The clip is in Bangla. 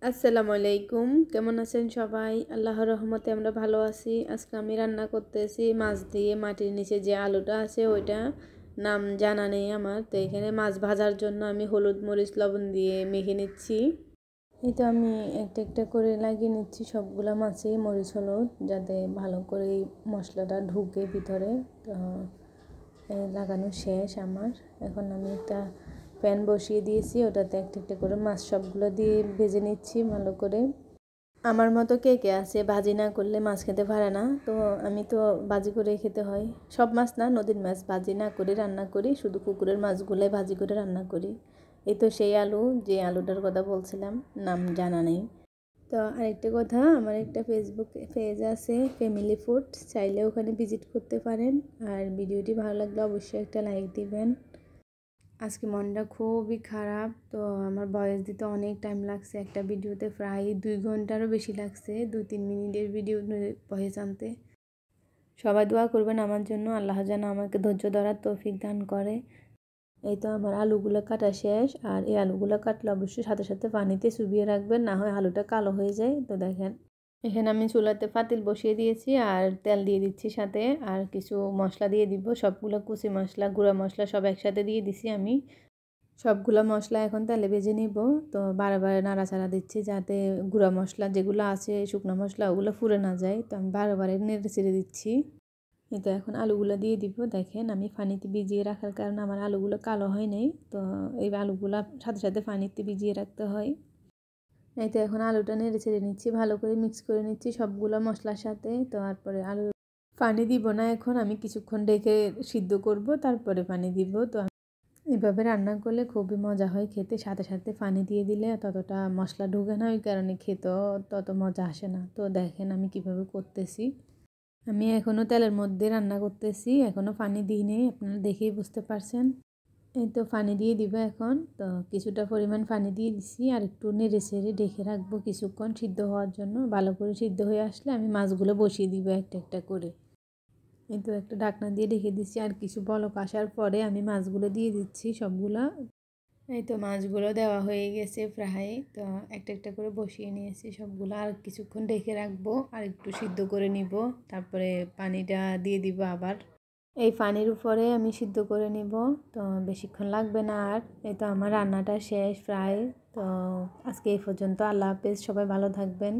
আসসালামু আলাইকুম, কেমন আছেন সবাই? আল্লাহর রহমতে আমরা ভালো আছি। আজকে আমি রান্না করতেছি মাছ দিয়ে। মাটির নিচে যে আলুটা আছে ওইটা নাম জানা নেই আমার। তো এখানে মাছ ভাজার জন্য আমি হলুদ মরিচ লবণ দিয়ে মেখে নিচ্ছি। এই তো আমি একটা একটা করে লাগিয়ে নিচ্ছি সবগুলা মাছে মরিচ হলুদ, যাতে ভালো করে মশলাটা ঢুকে ভিতরে। তো লাগানো শেষ আমার। এখন আমি একটা প্যান বসিয়ে দিয়েছি, ওটাতে একটা একটা করে মাছ সবগুলো দিয়ে ভেজে নিচ্ছি ভালো করে। আমার মতো কে কে আছে ভাজি না করলে মাছ খেতে পারে না? তো আমি তো ভাজি করে খেতে হয়। সব মাছ না, নদীর মাছ ভাজি না করে রান্না করি, শুধু পুকুরের মাছগুলোই ভাজি করে রান্না করি। এই তো সেই আলু, যে আলুটার কথা বলছিলাম, নাম জানা নেই। তো আরেকটা কথা, আমার একটা ফেসবুক পেজ আছে ফ্যামিলি ফুড, চাইলে ওখানে ভিজিট করতে পারেন। আর ভিডিওটি ভালো লাগলে অবশ্যই একটা লাইক দিবেন। আজকে মনটা খুবই খারাপ, তো আমার ভয়েস দিতে অনেক টাইম লাগছে। একটা ভিডিওতে প্রায় 2 ঘন্টারও বেশি লাগছে, 2-3 মিনিটের ভিডিও ভয়েস আনতে। সবাই দোয়া করবেন আমার জন্য, আল্লাহ যেন আমাকে ধৈর্য ধরার তৌফিক দান করে। এই তো আমার আলুগুলো কাটা শেষ। আর এই আলুগুলো কাটলে অবশ্যই সাথে সাথে পানিতে চুবিয়ে রাখবেন, না হয় আলুটা কালো হয়ে যায়। তো দেখেন, এখানে আমি চুলাতে পাতিল বসিয়ে দিয়েছি আর তেল দিয়ে দিচ্ছি সাথে। আর কিছু মশলা দিয়ে দিব, সবগুলো কুচি মশলা গুঁড়া মশলা সব একসাথে দিয়ে দিছি আমি। সবগুলো মশলা এখন তেলে ভেজে নিব। তো বারে নাড়াচাড়া দিচ্ছি, যাতে গুঁড়া মশলা যেগুলো আছে শুকনো মশলা ওগুলো পুড়ে না যায়। তো আমি বারে নেড়ে চেড়ে দিচ্ছি। এই তো এখন আলুগুলো দিয়ে দিব। দেখেন, আমি পানিতে ভিজিয়ে রাখার কারণে আমার আলুগুলো কালো হয় নাই। তো এই আলুগুলো সাথে সাথে পানিতে ভিজিয়ে রাখতে হয়। এই তো এখন আলুটা নেড়ে চেড়ে নিচ্ছি, ভালো করে মিক্স করে নিচ্ছি সবগুলো মশলার সাথে। তো তারপরে আলু পানি দিব না, এখন আমি কিছুক্ষণ ঢেকে সিদ্ধ করব, তারপরে পানি দিব। তো এভাবে রান্না করলে খুবই মজা হয় খেতে। সাথে সাথে পানি দিয়ে দিলে ততটা মশলা ঢুকে না, ওই কারণে খেতেও তত মজা আসে না। তো দেখেন আমি কিভাবে করতেছি। আমি এখনও তেলের মধ্যে রান্না করতেছি, এখনও পানি দিই নেই, আপনারা দেখেই বুঝতে পারছেন। এই তো পানি দিয়ে দিব এখন। তো কিছুটা পরিমাণ পানি দিয়ে দিছি, আর একটু নেড়ে ছেড়ে ঢেকে রাখবো কিছুক্ষণ সিদ্ধ হওয়ার জন্য। ভালো করে সিদ্ধ হয়ে আসলে আমি মাছগুলো বসিয়ে দিব একটা একটা করে। এই তো একটা ঢাকনা দিয়ে ঢেকে দিচ্ছি, আর কিছু বলক আসার পরে আমি মাছগুলো দিয়ে দিচ্ছি সবগুলা। এই তো মাছগুলো দেওয়া হয়ে গেছে প্রায়। তো একটা একটা করে বসিয়ে নিয়েছি সবগুলো, আর কিছুক্ষণ ঢেকে রাখবো আর একটু সিদ্ধ করে নিব। তারপরে পানিটা দিয়ে দিব আবার। এই পানির উপরে আমি সিদ্ধ করে নিব। তো বেশিক্ষণ লাগবে না আর। এই তো আমার রান্নাটা শেষ প্রায়। তো আজকে এই পর্যন্ত। আল্লাহ হাফেজ, সবাই ভালো থাকবেন।